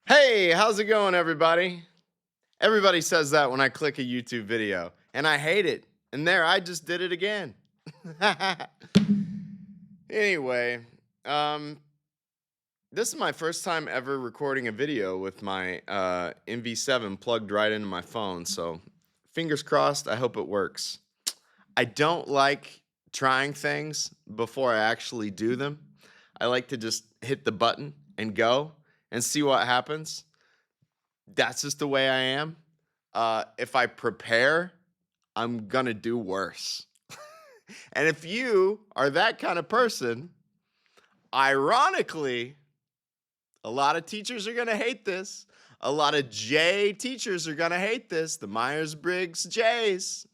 Hey, how's it going, everybody? Everybody says that when I click a YouTube video, and I hate it. And there, I just did it again. Anyway, um, this is my first time ever recording a video with my MV7 plugged right into my phone. So, fingers crossed, I hope it works. I don't like trying things before I actually do them. I like to just hit the button and go and see what happens. That's just the way I am. If I prepare, I'm gonna do worse. And if you are that kind of person, ironically, a lot of teachers are gonna hate this. A lot of J teachers are gonna hate this. The Myers Briggs J's.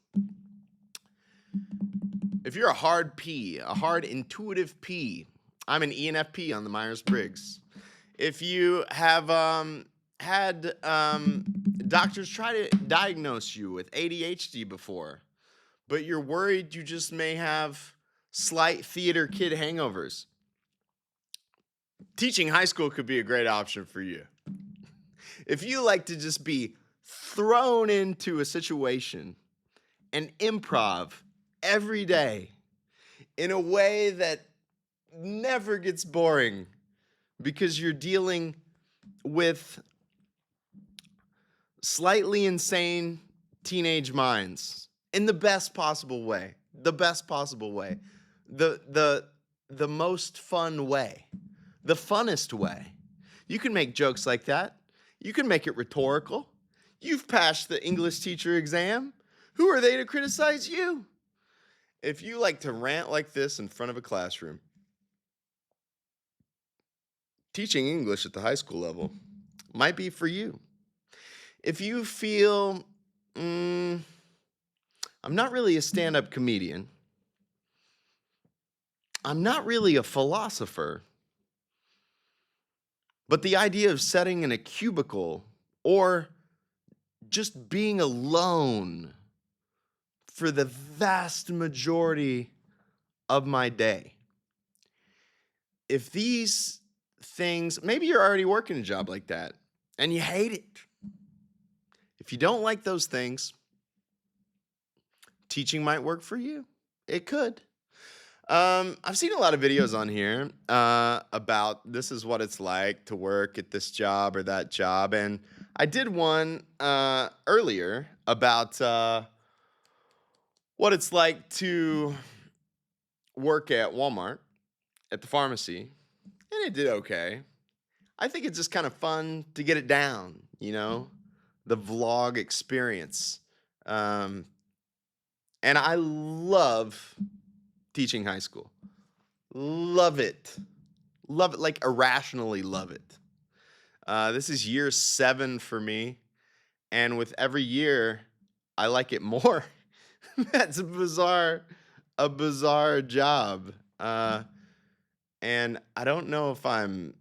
If you're a hard P, a hard intuitive P, I'm an ENFP on the Myers Briggs. If you have had doctors try to diagnose you with ADHD before, but you're worried you just may have slight theater kid hangovers, teaching high school could be a great option for you. If you like to just be thrown into a situation and improv every day in a way that never gets boring because you're dealing with slightly insane teenage minds in the best possible way, the best possible way, the most fun way, the funnest way. You can make jokes like that. You can make it rhetorical. You've passed the English teacher exam. Who are they to criticize you? If you like to rant like this in front of a classroom, teaching English at the high school level might be for you. If you feel, I'm not really a stand up comedian, I'm not really a philosopher, but the idea of sitting in a cubicle or just being alone for the vast majority of my day, if these things, maybe you're already working a job like that and you hate it. If you don't like those things, teaching might work for you. It could. I've seen a lot of videos on here about this is what it's like to work at this job or that job. And I did one earlier about what it's like to work at Walmart at the pharmacy. And it did okay. I think it's just kind of fun to get it down, the vlog experience. Um, and I love teaching high school. Love it. Love it, like irrationally love it. This is year 7 for me. And with every year, I like it more. That's a bizarre job. And I don't know if I'm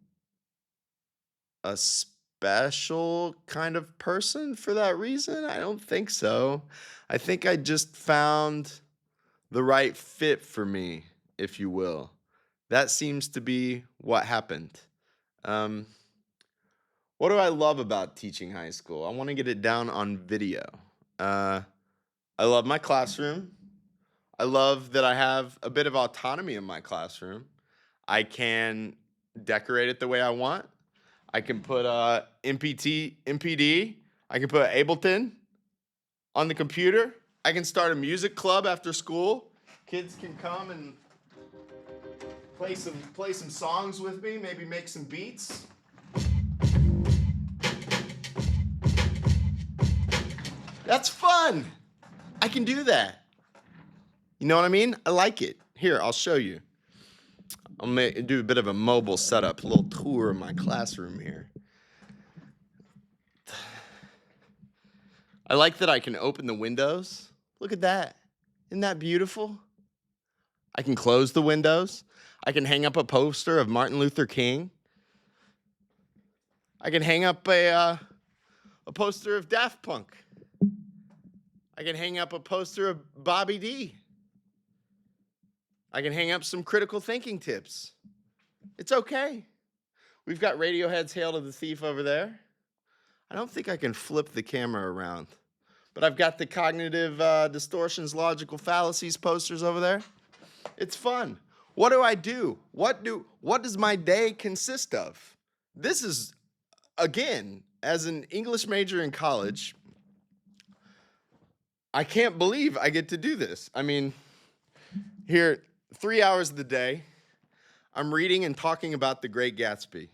a special kind of person for that reason. I don't think so. I think I just found the right fit for me, if you will. That seems to be what happened. Um, what do I love about teaching high school? I want to get it down on video. Uh, I love my classroom. I love that I have a bit of autonomy in my classroom. I can decorate it the way I want. I can put MPD. I can put Ableton on the computer. I can start a music club after school. Kids can come and play some songs with me, maybe make some beats. That's fun. I can do that. You know what I mean? I like it. Here, I'll show you. I'll do a bit of a mobile setup, a little tour of my classroom here. I like that I can open the windows. Look at that. Isn't that beautiful? I can close the windows. I can hang up a poster of Martin Luther King. I can hang up a poster of Daft Punk. I can hang up a poster of Bobby D. I can hang up some critical thinking tips. It's okay. We've got Radiohead's Hail to the Thief over there. I don't think I can flip the camera around, but I've got the Cognitive Distortions, Logical Fallacies posters over there. It's fun. What do I do? What does my day consist of? This is, again, as an English major in college, I can't believe I get to do this. I mean, here, 3 hours of the day, I'm reading and talking about The Great Gatsby.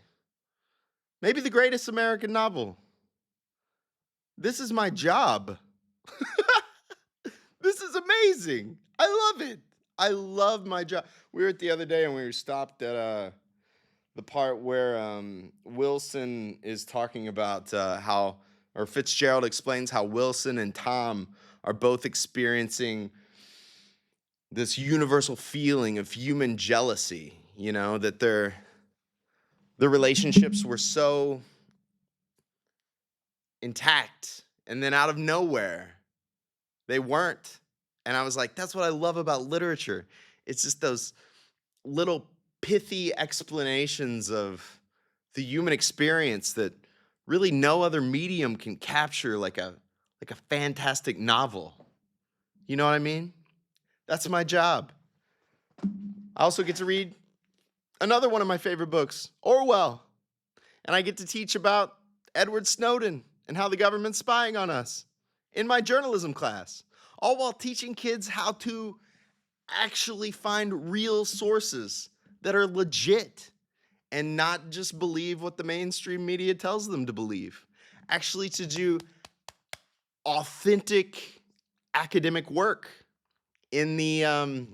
Maybe the greatest American novel. This is my job. This is amazing. I love it. I love my job. We were at the other day and we were stopped at the part where Wilson is talking about how, or Fitzgerald explains how Wilson and Tom are both experiencing this universal feeling of human jealousy, you know, that their relationships were so intact, and then out of nowhere they weren't. And I was like, that's what I love about literature. It's just those little pithy explanations of the human experience that really no other medium can capture like a fantastic novel. You know what I mean? That's my job. I also get to read another one of my favorite books, Orwell. And I get to teach about Edward Snowden and how the government's spying on us in my journalism class, all while teaching kids how to actually find real sources that are legit and not just believe what the mainstream media tells them to believe. Actually to do authentic academic work in the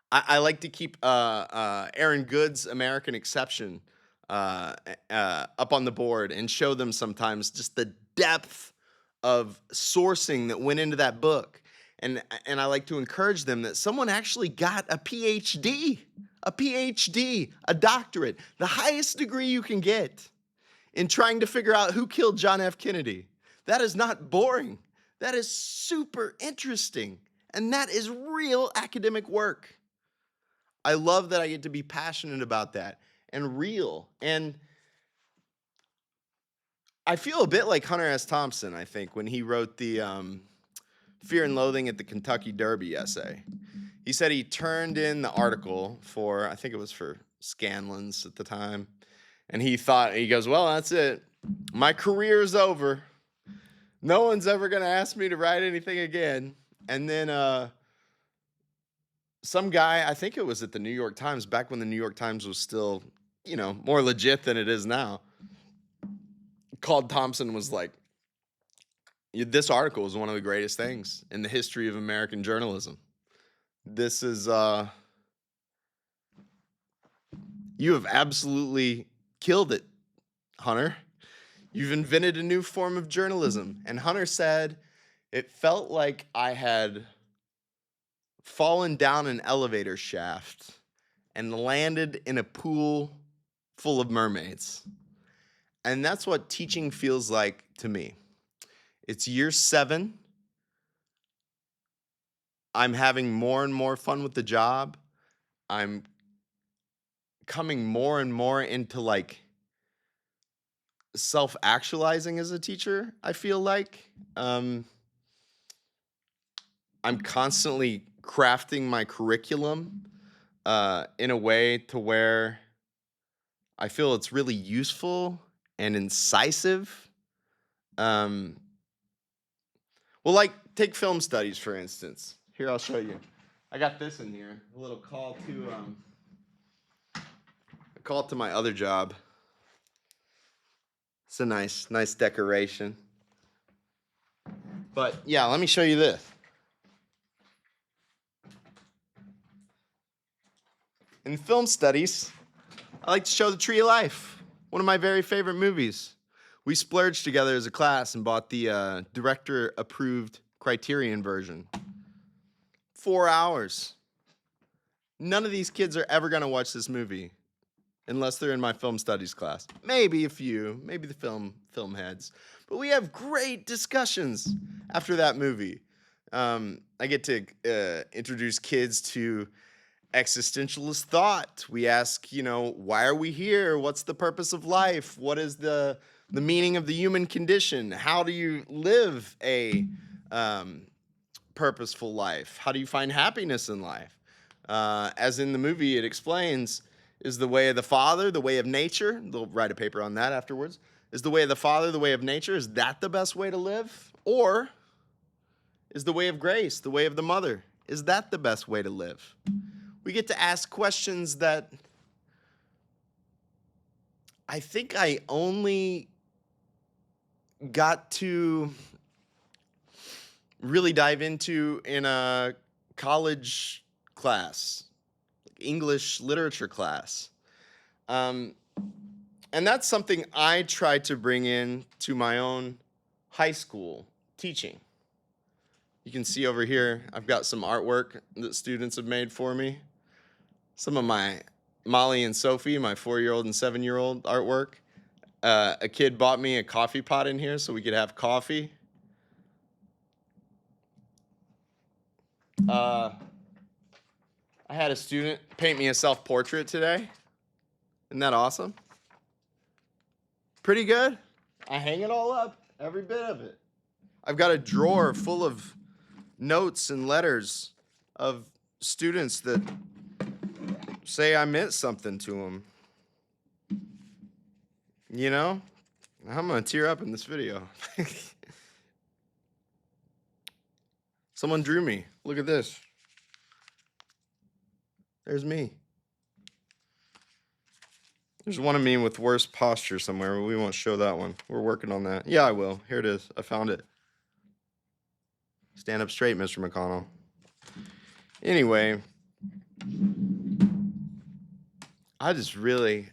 I like to keep Aaron Good's American Exception up on the board and show them sometimes just the depth of sourcing that went into that book. And I like to encourage them that someone actually got a PhD, a doctorate, the highest degree you can get in trying to figure out who killed John F. Kennedy. That is not boring. That is super interesting. And that is real academic work. I love that I get to be passionate about that and real. And I feel a bit like Hunter S. Thompson, I think, when he wrote the Fear and Loathing at the Kentucky Derby essay. He said he turned in the article for, I think it was for Scanlon's at the time, and he goes, well, that's it. My career is over. No one's ever going to ask me to write anything again. And then some guy, I think it was at the New York Times, back when the New York Times was still, more legit than it is now, called Thompson, was like, this article is one of the greatest things in the history of American journalism. This is, you have absolutely killed it, Hunter. You've invented a new form of journalism. And Hunter said, it felt like I had fallen down an elevator shaft and landed in a pool full of mermaids. And that's what teaching feels like to me. It's year 7. I'm having more and more fun with the job. I'm coming more and more into like self-actualizing as a teacher, I feel like. I'm constantly crafting my curriculum in a way to where I feel it's really useful and incisive. Well, like, take film studies, for instance. Here, I'll show you. I got this in here, a little call to my other job. It's a nice decoration. But yeah, let me show you this. In film studies, I like to show The Tree of Life, one of my very favorite movies. We splurged together as a class and bought the director-approved Criterion version. 4 hours. None of these kids are ever going to watch this movie unless they're in my film studies class. Maybe a few, maybe the film heads. But we have great discussions after that movie. I get to introduce kids to existentialist thought. We ask, why are we here? What's the purpose of life? What is the meaning of the human condition? How do you live a um, purposeful life? How do you find happiness in life? As in the movie, it explains, is the way of the Father the way of nature? They'll write a paper on that afterwards. Is the way of the Father the way of nature? Is that the best way to live? Or is the way of grace the way of the Mother? Is that the best way to live? We get to ask questions that I think I only got to really dive into in a college class, English literature class. And that's something I tried to bring in to my own high school teaching. You can see over here, I've got some artwork that students have made for me. Some of my Molly and Sophie, my 4-year-old and 7-year-old artwork. A kid bought me a coffee pot in here so we could have coffee. I had a student paint me a self-portrait today. Isn't that awesome? Pretty good. I hang it all up, every bit of it. I've got a drawer full of notes and letters of students that say I meant something to them. I'm going to tear up in this video. Someone drew me. Look at this. There's me. There's one of me with worse posture somewhere, but we won't show that one. We're working on that. Yeah, I will. Here it is. I found it. Stand up straight, Mr. McConnell. Anyway, I just really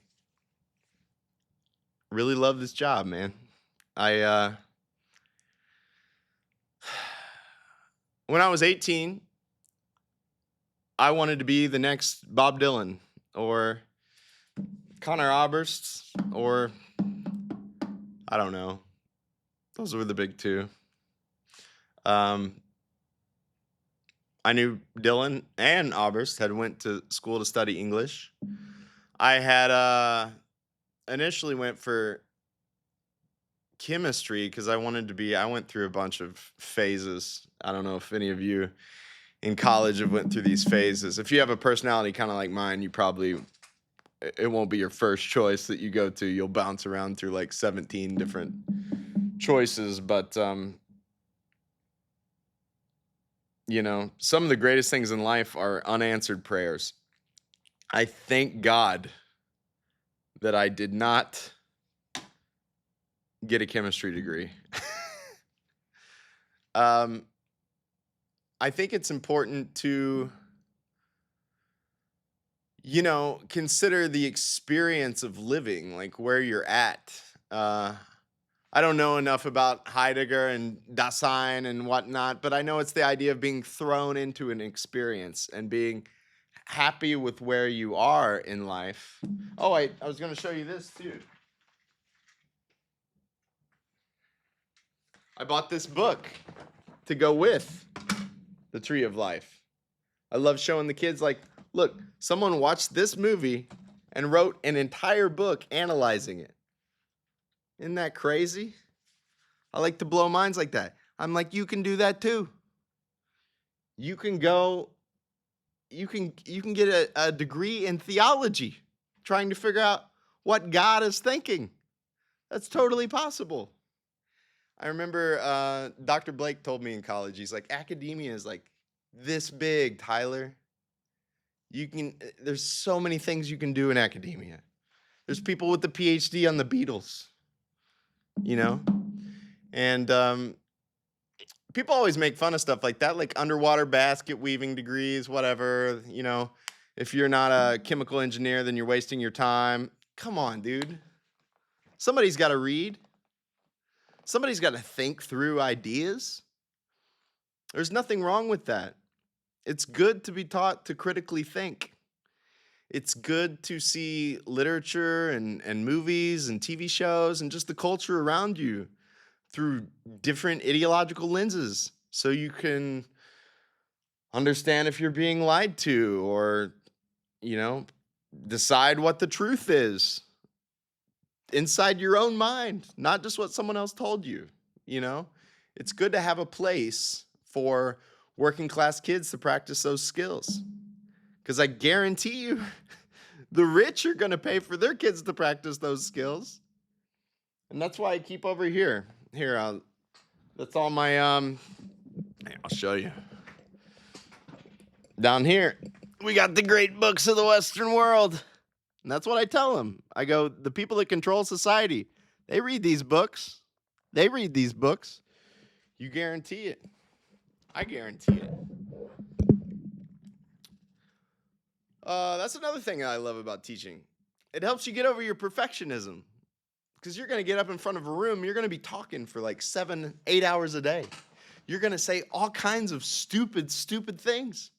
love this job, man. When I was 18, I wanted to be the next Bob Dylan or Connor Oberst, or I don't know. Those were the big two. I knew Dylan and Oberst had went to school to study English. I had initially went for chemistry because I went through a bunch of phases. I don't know if any of you in college have went through these phases. If you have a personality kind of like mine, it won't be your first choice that you go to. You'll bounce around through like 17 different choices. But, some of the greatest things in life are unanswered prayers. I thank God that I did not get a chemistry degree. I think it's important to consider the experience of living, like where you're at. I don't know enough about Heidegger and Dasein and whatnot, but I know it's the idea of being thrown into an experience and being happy with where you are in life. Oh, I was going to show you this too. I bought this book to go with The Tree of Life. I love showing the kids, like, look, someone watched this movie and wrote an entire book analyzing it. Isn't that crazy? I like to blow minds like that. I'm like, you can do that too. You can get a degree in theology, trying to figure out what God is thinking. That's totally possible. I remember Dr. Blake told me in college, he's like, academia is like this big, Tyler. There's so many things you can do in academia. There's people with the PhD on the Beatles, and people always make fun of stuff like that, like underwater basket weaving degrees, whatever. If you're not a chemical engineer, then you're wasting your time. Come on, dude. Somebody's got to read. Somebody's got to think through ideas. There's nothing wrong with that. It's good to be taught to critically think. It's good to see literature and movies and TV shows and just the culture around you through different ideological lenses so you can understand if you're being lied to or decide what the truth is inside your own mind, not just what someone else told you. It's good to have a place for working class kids to practice those skills. Because I guarantee you, the rich are going to pay for their kids to practice those skills. And that's why I keep over here. That's all my, I'll show you. Down here, we got the great books of the Western world. And that's what I tell them. I go, the people that control society, they read these books. You guarantee it. I guarantee it. That's another thing I love about teaching. It helps you get over your perfectionism. Because you're going to get up in front of a room, you're going to be talking for like 7-8 hours a day. You're going to say all kinds of stupid things.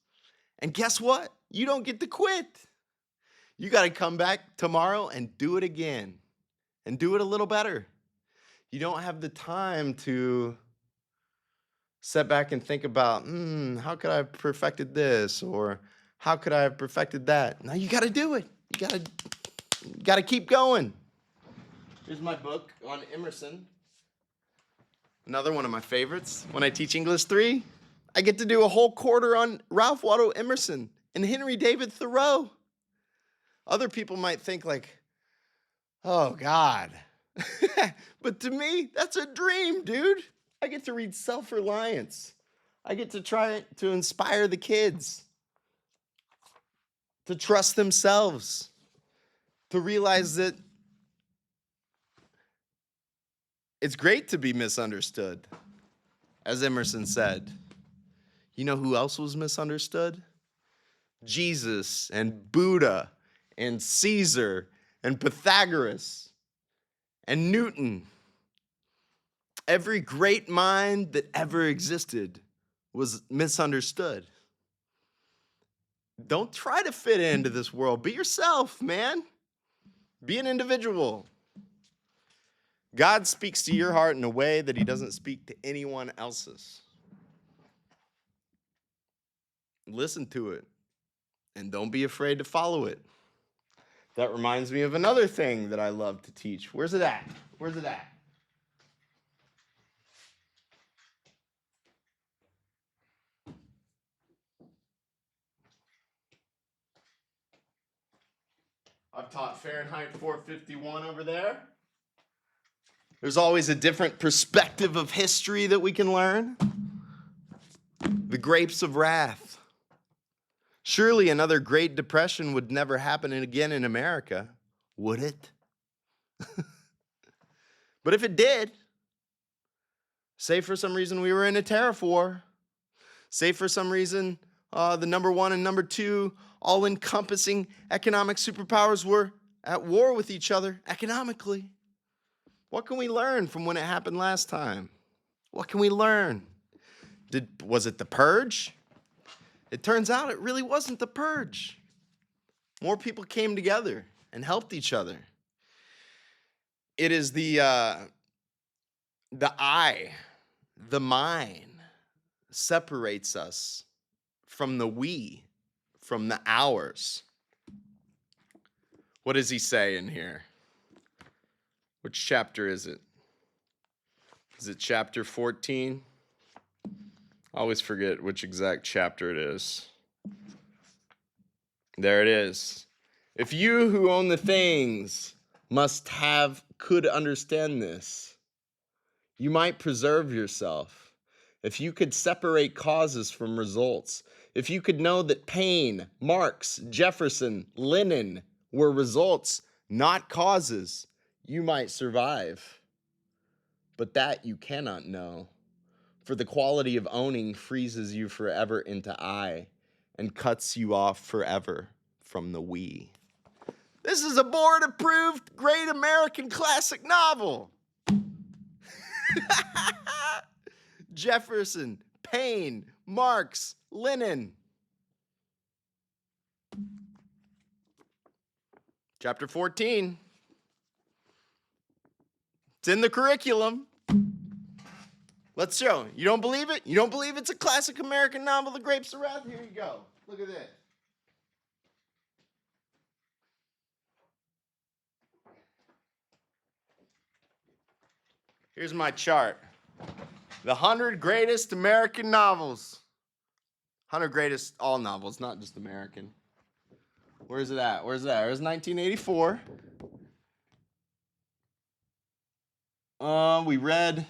And guess what? You don't get to quit. You got to come back tomorrow and do it again. And do it a little better. You don't have the time to sit back and think about, how could I have perfected this? Or how could I have perfected that? Now you got to do it. You got to keep going. Here's my book on Emerson. Another one of my favorites. When I teach English 3, I get to do a whole quarter on Ralph Waldo Emerson and Henry David Thoreau. Other people might think like, oh, God. But to me, that's a dream, dude. I get to read Self-Reliance. I get to try to inspire the kids to trust themselves, to realize that it's great to be misunderstood, as Emerson said. You know who else was misunderstood? Jesus and Buddha and Caesar and Pythagoras and Newton. Every great mind that ever existed was misunderstood. Don't try to fit into this world. Be yourself, man. Be an individual. God speaks to your heart in a way that he doesn't speak to anyone else's. Listen to it, and don't be afraid to follow it. That reminds me of another thing that I love to teach. Where's it at? I've taught Fahrenheit 451 over there. There's always a different perspective of history that we can learn. The grapes of wrath. Surely another Great Depression would never happen again in America, would it? But if it did, say for some reason we were in a tariff war, say for some reason the number one and number two all-encompassing economic superpowers were at war with each other economically. What can we learn from when it happened last time? What can we learn? Was it the purge? It turns out it really wasn't the purge. More people came together and helped each other. It is the I, the mine, separates us from the we, from the ours. What does he say in here? Which chapter is it? Is it chapter 14? I always forget which exact chapter it is. There it is. If you who own the things could understand this, you might preserve yourself. If you could separate causes from results, if you could know that Paine, Marx, Jefferson, Lenin were results, not causes, you might survive. But that you cannot know. For the quality of owning freezes you forever into I and cuts you off forever from the we. This is a board-approved great American classic novel. Jefferson, Paine, Marx, Lenin. Chapter 14. It's in the curriculum. Let's show. You don't believe it? You don't believe it's a classic American novel, The Grapes of Wrath? Here you go. Look at this. Here's my chart. The 100 greatest American novels. 100 greatest all novels, not just American. Where's it at? Where's that? There's 1984. We read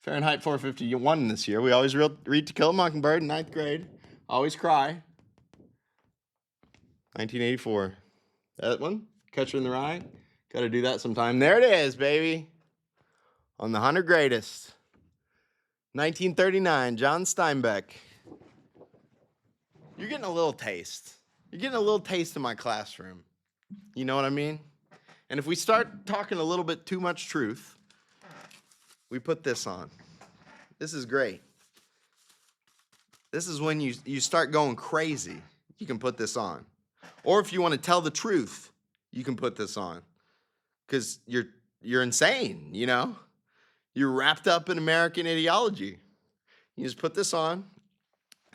Fahrenheit 451 this year. We always read To Kill a Mockingbird in 9th grade. Always cry. 1984. That one? Catcher in the Rye? Got to do that sometime. There it is, baby. On the 100 greatest. 1939, John Steinbeck. You're getting a little taste. You're getting a little taste of my classroom. You know what I mean? And if we start talking a little bit too much truth, we put this on. This is great. This is when you start going crazy. You can put this on. Or if you want to tell the truth, you can put this on. Because you're insane, you know? You're wrapped up in American ideology. You just put this on.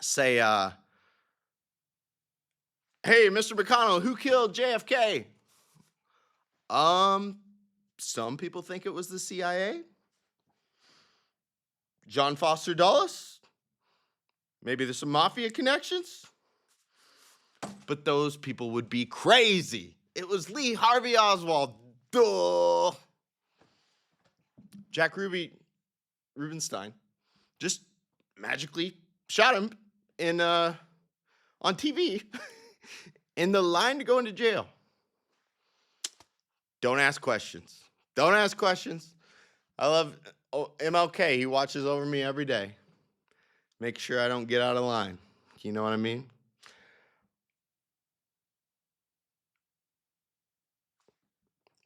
Say, hey, Mr. McConnell, who killed JFK? Some people think it was the CIA. John Foster Dulles? Maybe there's some mafia connections? But those people would be crazy. It was Lee Harvey Oswald. Duh. Jack Rubenstein just magically shot him on TV in the line to go into jail. Don't ask questions. Don't ask questions. I love MLK. He watches over me every day. Make sure I don't get out of line. You know what I mean?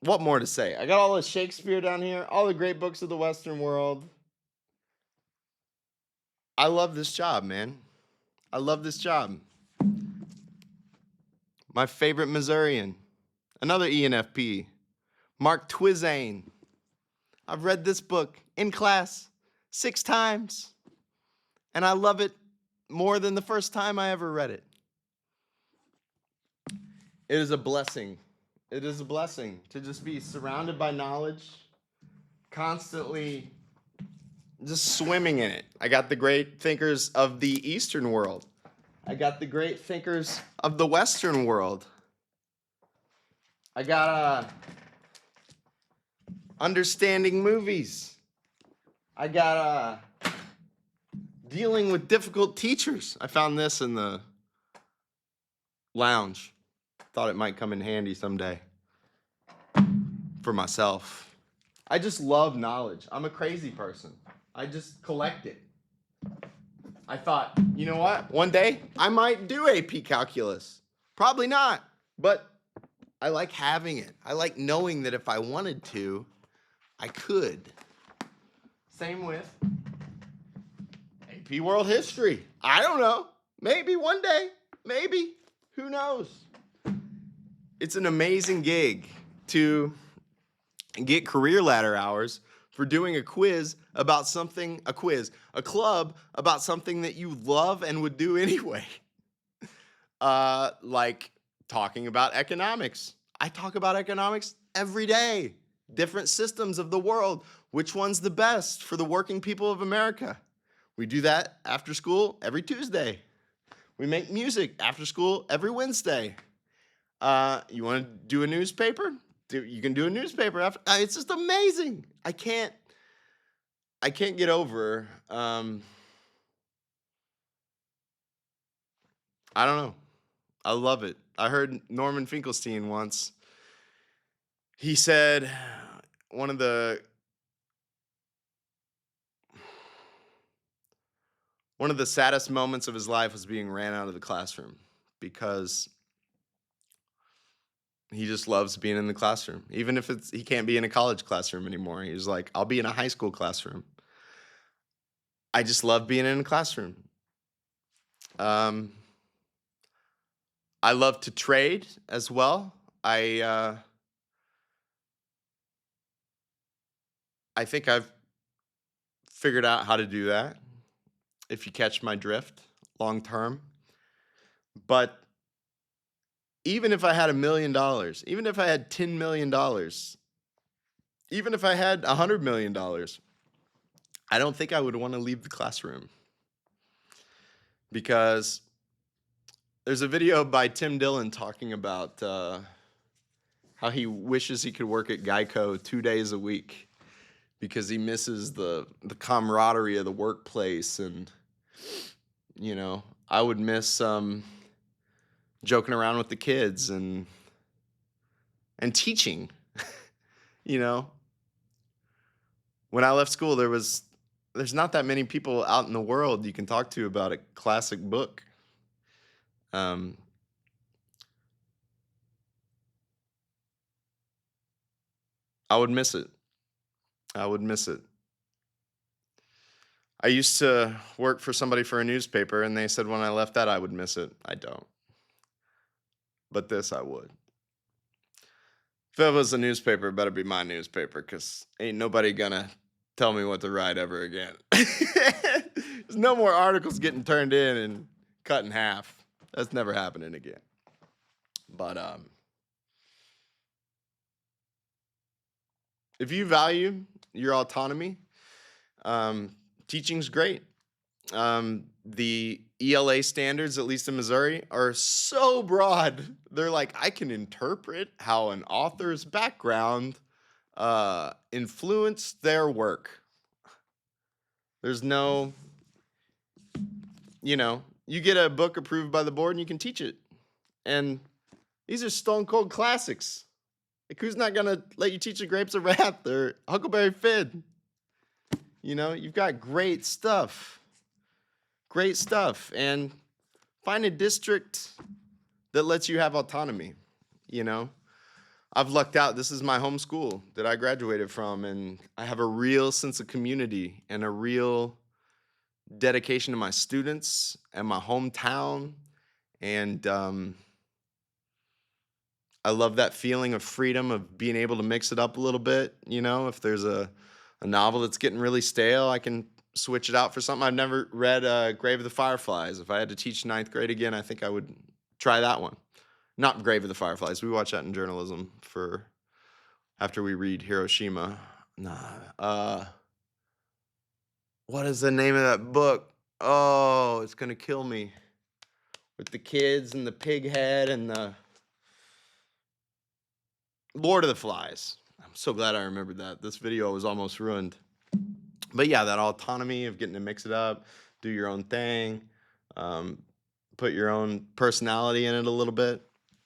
What more to say? I got all the Shakespeare down here, all the great books of the Western world. I love this job, man. I love this job. My favorite Missourian, another ENFP, Mark Twain. I've read this book in class 6 times, and I love it more than the first time I ever read it. It is a blessing. It is a blessing to just be surrounded by knowledge, constantly just swimming in it. I got the great thinkers of the Eastern world. I got the great thinkers of the Western world. I got understanding movies. I got dealing with difficult teachers. I found this in the lounge. Thought it might come in handy someday for myself. I just love knowledge. I'm a crazy person. I just collect it. I thought, you know what? One day I might do AP calculus. Probably not, but I like having it. I like knowing that if I wanted to, I could. Same with AP World History. I don't know. Maybe one day. Maybe. Who knows? It's an amazing gig to get career ladder hours for doing a quiz about something, a club about something that you love and would do anyway. Like talking about economics. I talk about economics every day. Different systems of the world. Which one's the best for the working people of America? We do that after school every Tuesday. We make music after school every Wednesday. You want to do a newspaper? You can do a newspaper after. It's just amazing. I can't get over. I don't know. I love it. I heard Norman Finkelstein once. He said one of the saddest moments of his life was being ran out of the classroom because he just loves being in the classroom. Even if he can't be in a college classroom anymore. He's like, I'll be in a high school classroom. I just love being in a classroom. I love to trade as well. I think I've figured out how to do that, if you catch my drift, long term. But even if I had $1 million, even if I had $10 million, Even if I had $100 million, I don't think I would want to leave the classroom because there's a video by Tim Dillon talking about how he wishes he could work at Geico 2 days a week because he misses the camaraderie of the workplace. And I would miss joking around with the kids and teaching. you know when I left school, there's not that many people out in the world you can talk to about a classic book. um I would miss it. I would miss it. I used to work for somebody for a newspaper, and they said when I left that I would miss it. I don't. But this I would. If it was a newspaper, it better be my newspaper, because ain't nobody gonna tell me what to write ever again. There's no more articles getting turned in and cut in half. That's never happening again. But if you value your autonomy, teaching's great. The ELA standards, at least in Missouri, are so broad. They're like, I can interpret how an author's background influenced their work. There's no, you get a book approved by the board and you can teach it. And these are stone cold classics. Like, who's not gonna let you teach the Grapes of Wrath or Huckleberry Finn? You've got great stuff. Great stuff. And find a district that lets you have autonomy. I've lucked out. This is my home school that I graduated from, and I have a real sense of community and a real dedication to my students and my hometown. And I love that feeling of freedom, of being able to mix it up a little bit. If there's a novel that's getting really stale, I can switch it out for something. I've never read Grave of the Fireflies. If I had to teach ninth grade again, I think I would try that one. Not Grave of the Fireflies. We watch that in journalism after we read Hiroshima. What is the name of that book? Oh, it's gonna kill me. With the kids and the pig head and the Lord of the Flies. I'm so glad I remembered that. This video was almost ruined. But yeah, that autonomy of getting to mix it up, do your own thing, put your own personality in it a little bit.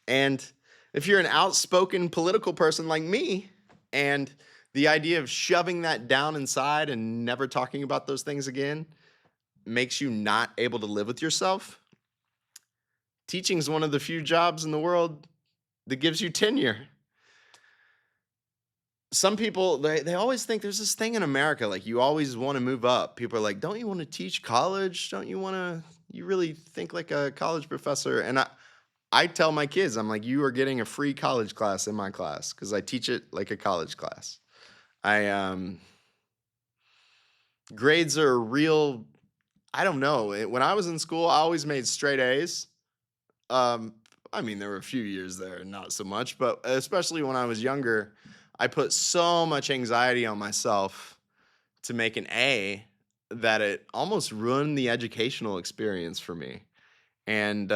And if you're an outspoken political person like me, and the idea of shoving that down inside and never talking about those things again makes you not able to live with yourself, teaching is one of the few jobs in the world that gives you tenure. Some people, they always think there's this thing in America, like you always want to move up. People are like, don't you want to teach college? You really think like a college professor? And I tell my kids, I'm like, you are getting a free college class in my class because I teach it like a college class. Grades are real. I don't know. When I was in school, I always made straight A's. There were a few years there, not so much, but especially when I was younger, I put so much anxiety on myself to make an A that it almost ruined the educational experience for me. And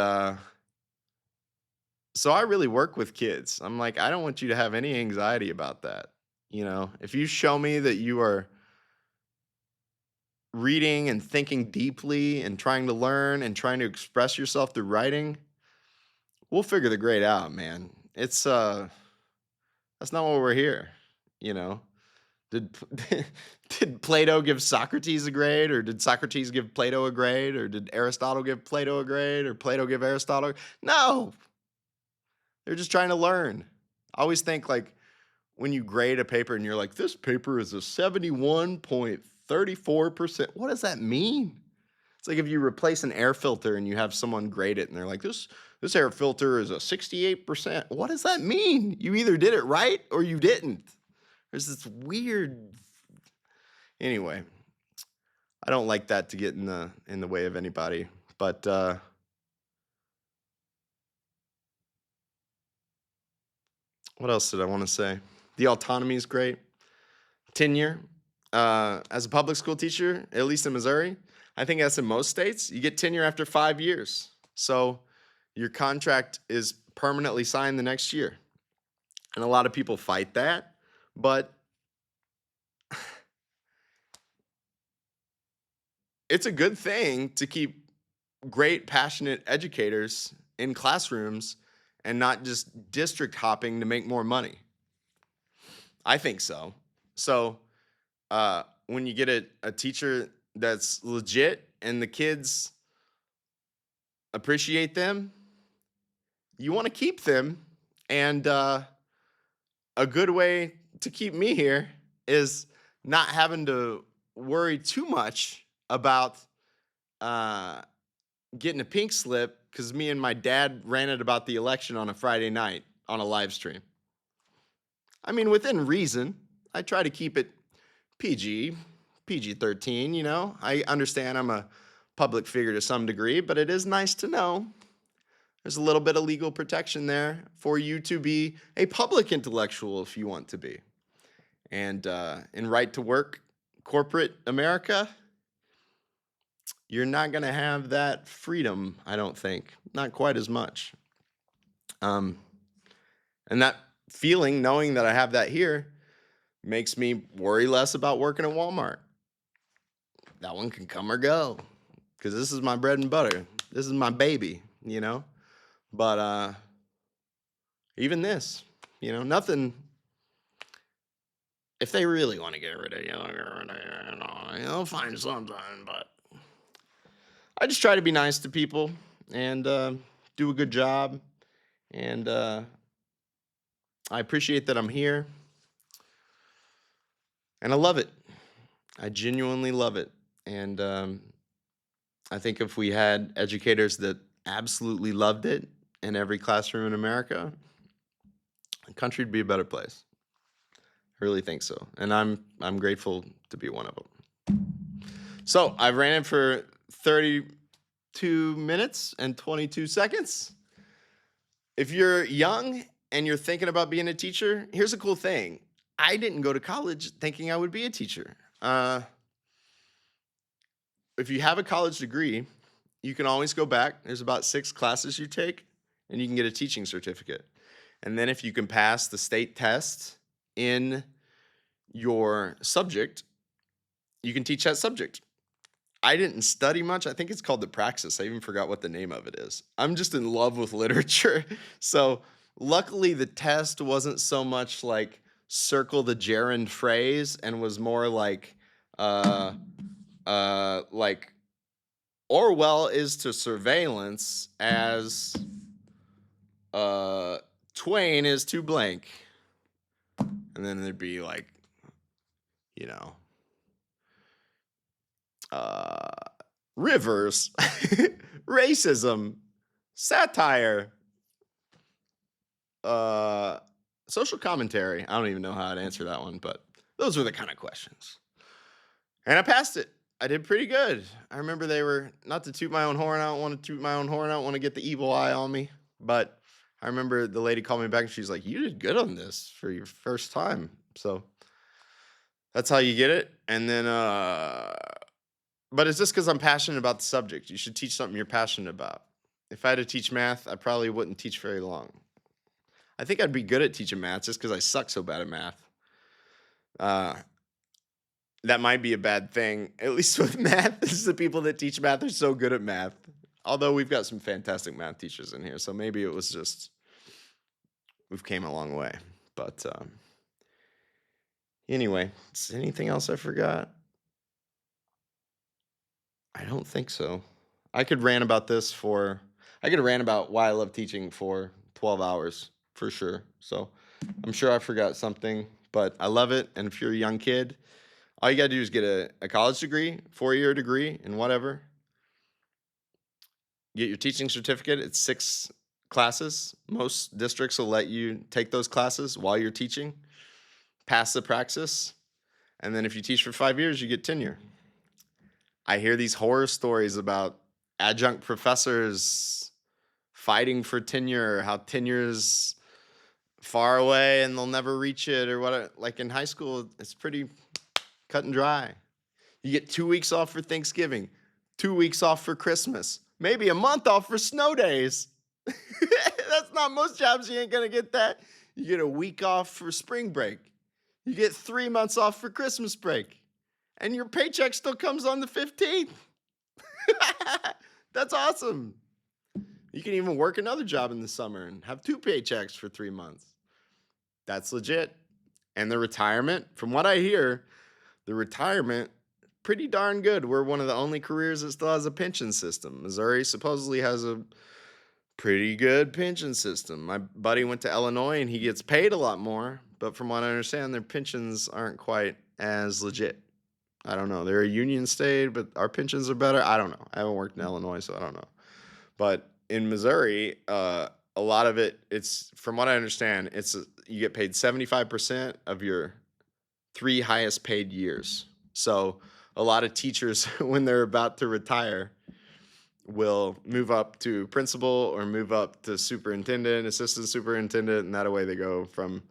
so I really work with kids. I'm like, I don't want you to have any anxiety about that. If you show me that you are reading and thinking deeply and trying to learn and trying to express yourself through writing, we'll figure the grade out, man. It's that's not why we're here. Did did Plato give Socrates a grade, or did Socrates give Plato a grade, or did Aristotle give Plato a grade, or Plato give Aristotle? No. They're just trying to learn. I always think, like, when you grade a paper and you're like, this paper is a 71.34%. What does that mean? It's like if you replace an air filter and you have someone grade it and they're like, this air filter is a 68%. What does that mean? You either did it right or you didn't. There's this weird. Anyway, I don't like that to get in the way of anybody. But what else did I want to say? The autonomy is great. tenure as a public school teacher, at least in Missouri. I think that's in most states. You get tenure after 5 years. So your contract is permanently signed the next year. And a lot of people fight that, but it's a good thing to keep great, passionate educators in classrooms and not just district hopping to make more money. I think so. So when you get a teacher that's legit and the kids appreciate them, you want to keep them. And a good way to keep me here is not having to worry too much about getting a pink slip because me and my dad ranted about the election on a Friday night on a live stream. I mean, within reason, I try to keep it PG-13, you know. I understand I'm a public figure to some degree, but it is nice to know there's a little bit of legal protection there for you to be a public intellectual if you want to be. And in right to work corporate America, you're not going to have that freedom, I don't think. Not quite as much. And that feeling, knowing that I have that here, makes me worry less about working at Walmart. That one can come or go because this is my bread and butter. This is my baby, you know? But even this, you know, nothing. If they really want to get rid of you, they'll find something. But I just try to be nice to people and do a good job. And I appreciate that I'm here. And I love it. I genuinely love it. And I think if we had educators that absolutely loved it in every classroom in America, the country would be a better place. I really think so. And I'm grateful to be one of them. So I ran it for 32 minutes and 22 seconds. If you're young and you're thinking about being a teacher, here's a cool thing. I didn't go to college thinking I would be a teacher. If you have a college degree, you can always go back. There's about 6 classes you take, and you can get a teaching certificate. And then if you can pass the state test in your subject, you can teach that subject. I didn't study much. I think it's called the Praxis. I even forgot what the name of it is. I'm just in love with literature. So luckily the test wasn't so much like circle the gerund phrase and was more like Orwell is to surveillance as Twain is to blank. And then there'd be like, you know, rivers, racism, satire, social commentary. I don't even know how to answer that one, but those were the kind of questions. And I passed it. I did pretty good. I remember they were, not to toot my own horn, I don't want to toot my own horn, I don't want to get the evil eye on me, but I remember the lady called me back and she's like, you did good on this for your first time. So that's how you get it. And then, but it's just because I'm passionate about the subject. You should teach something you're passionate about. If I had to teach math, I probably wouldn't teach very long. I think I'd be good at teaching math just because I suck so bad at math. That might be a bad thing, at least with math. This is the people that teach math are so good at math. Although we've got some fantastic math teachers in here, so maybe it was just we've came a long way. But anyway, is there anything else I forgot? I don't think so. I could rant about why I love teaching for 12 hours for sure. So I'm sure I forgot something, but I love it. And if you're a young kid, all you got to do is get a college degree, 4-year degree, and whatever. Get your teaching certificate. It's 6 classes. Most districts will let you take those classes while you're teaching. Pass the praxis. And then if you teach for 5 years, you get tenure. I hear these horror stories about adjunct professors fighting for tenure, how tenure's far away and they'll never reach it or what. Like in high school, it's pretty Cut and dry. You get 2 weeks off for Thanksgiving, 2 weeks off for Christmas, maybe a month off for snow days. That's not most jobs. You ain't gonna get that. You get a week off for spring break. You get 3 months off for Christmas break. And your paycheck still comes on the 15th. That's awesome. You can even work another job in the summer and have 2 paychecks for 3 months. That's legit. And the retirement, from what I hear, the retirement, pretty darn good. We're one of the only careers that still has a pension system. Missouri supposedly has a pretty good pension system. My buddy went to Illinois and he gets paid a lot more, but from what I understand, their pensions aren't quite as legit. I don't know. They're a union state, but our pensions are better. I don't know. I haven't worked in Illinois, so I don't know. But in Missouri, a lot of it, it's from what I understand, you get paid 75% of your 3 highest paid years. So a lot of teachers, when they're about to retire, will move up to principal or move up to superintendent, assistant superintendent, and that way they go from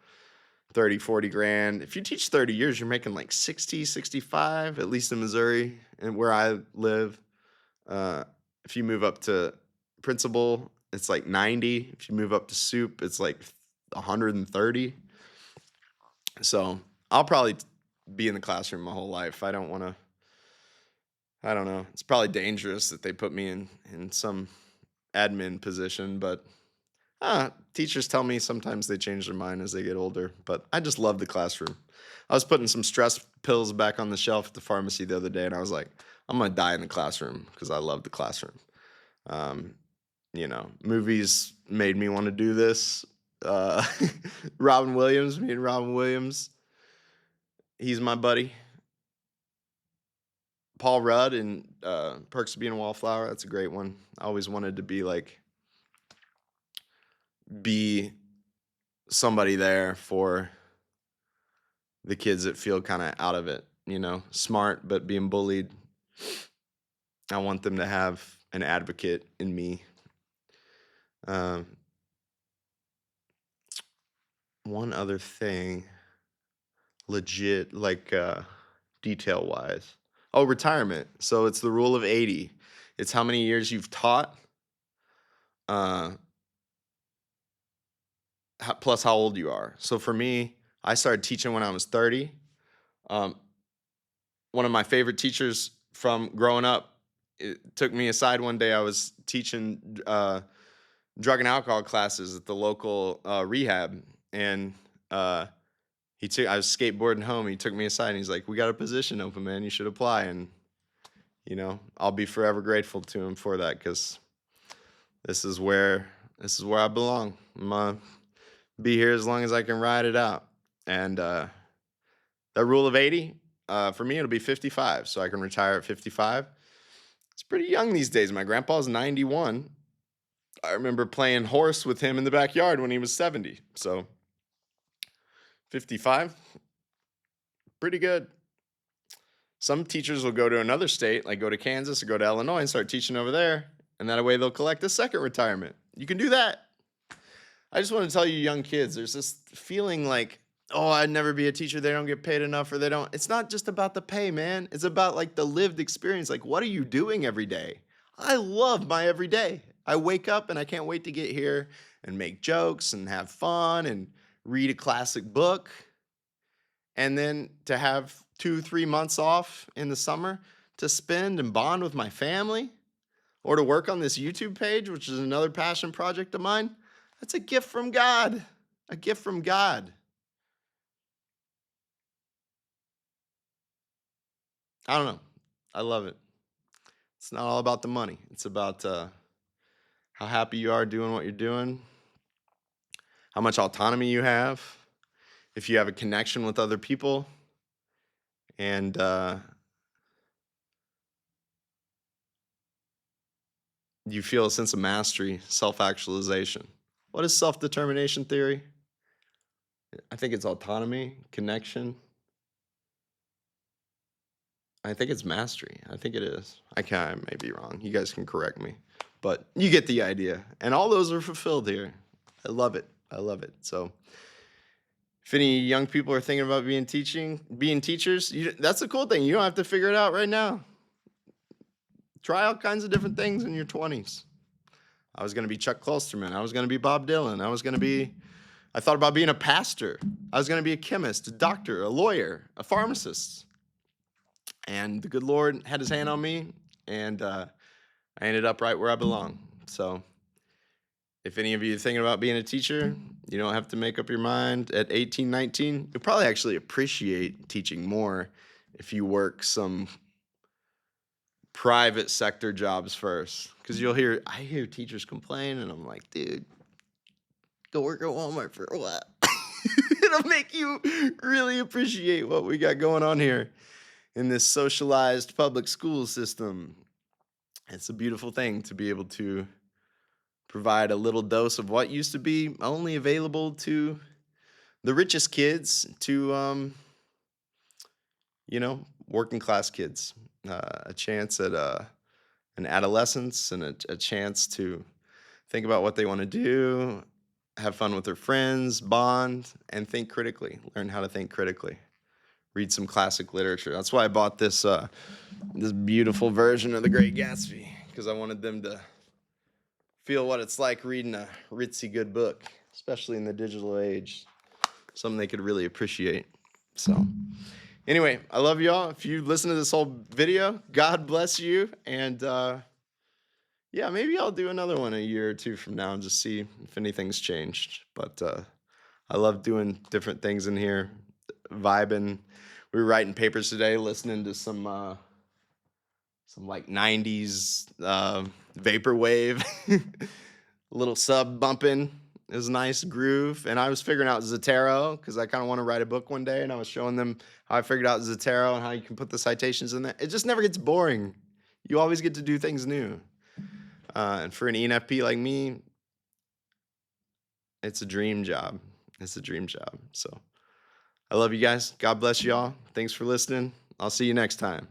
30, 40 grand. If you teach 30 years, you're making like 60, 65, at least in Missouri and where I live. If you move up to principal, it's like 90. If you move up to soup, it's like 130. So I'll probably be in the classroom my whole life. I don't know. It's probably dangerous that they put me in some admin position, but teachers tell me sometimes they change their mind as they get older, but I just love the classroom. I was putting some stress pills back on the shelf at the pharmacy the other day, and I was like, I'm going to die in the classroom because I love the classroom. Movies made me want to do this. Me and Robin Williams, he's my buddy. Paul Rudd in Perks of Being a Wallflower, that's a great one. I always wanted to be somebody there for the kids that feel kind of out of it, smart but being bullied. I want them to have an advocate in me. One other thing, legit, like detail wise. Oh, retirement. So it's the rule of 80. It's how many years you've taught, plus how old you are. So for me, I started teaching when I was 30. One of my favorite teachers from growing up, it took me aside one day. I was teaching drug and alcohol classes at the local rehab, and I was skateboarding home. He took me aside and he's like, "We got a position open, man. You should apply." And I'll be forever grateful to him for that, because this is where I belong. I'm gonna be here as long as I can ride it out. And that rule of 80, for me, it'll be 55, so I can retire at 55. It's pretty young these days. My grandpa's 91. I remember playing horse with him in the backyard when he was 70. So 55, pretty good. Some teachers will go to another state, like go to Kansas or go to Illinois and start teaching over there, and that way they'll collect a second retirement. You can do that. I just want to tell you young kids, there's this feeling like, oh, I'd never be a teacher. They don't get paid enough, or they don't. It's not just about the pay, man. It's about like the lived experience. Like, what are you doing every day? I love my every day. I wake up and I can't wait to get here and make jokes and have fun and read a classic book. And then to have 2-3 months off in the summer to spend and bond with my family, or to work on this YouTube page, which is another passion project of mine. That's a gift from God. A gift from God. I don't know. I love it. It's not all about the money. It's about how happy you are doing what you're doing, how much autonomy you have, if you have a connection with other people, and you feel a sense of mastery, self-actualization. What is self-determination theory? I think it's autonomy, connection. I think it's mastery. I think it is. I may be wrong. You guys can correct me. But you get the idea. And all those are fulfilled here. I love it. I love it. So If any young people are thinking about being teachers, that's the cool thing. You don't have to figure it out right now. Try all kinds of different things in your 20s. I was going to be Chuck Klosterman. I was going to be Bob Dylan. I thought about being a pastor. I was going to be a chemist, a doctor, a lawyer, a pharmacist. And the good Lord had his hand on me, and I ended up right where I belong. So if any of you are thinking about being a teacher, you don't have to make up your mind at 18, 19. You'll probably actually appreciate teaching more if you work some private sector jobs first. Because I hear teachers complain, and I'm like, dude, go work at Walmart for a while. It'll make you really appreciate what we got going on here in this socialized public school system. It's a beautiful thing to be able to provide a little dose of what used to be only available to the richest kids, to working class kids, a chance at an adolescence, and a chance to think about what they want to do, have fun with their friends, bond, and think critically. Learn how to think critically. Read some classic literature. That's why I bought this beautiful version of The Great Gatsby, because I wanted them to feel what it's like reading a ritzy good book, especially in the digital age. Something they could really appreciate. So anyway, I love y'all. If you listen to this whole video, God bless you. And yeah, maybe I'll do another one a year or two from now and just see if anything's changed. But I love doing different things in here, vibing. We were writing papers today, listening to some like 90s vaporwave, a little sub bumping. It was a nice groove. And I was figuring out Zotero because I kind of want to write a book one day. And I was showing them how I figured out Zotero and how you can put the citations in there. It just never gets boring. You always get to do things new. And for an ENFP like me, it's a dream job. It's a dream job. So I love you guys. God bless y'all. Thanks for listening. I'll see you next time.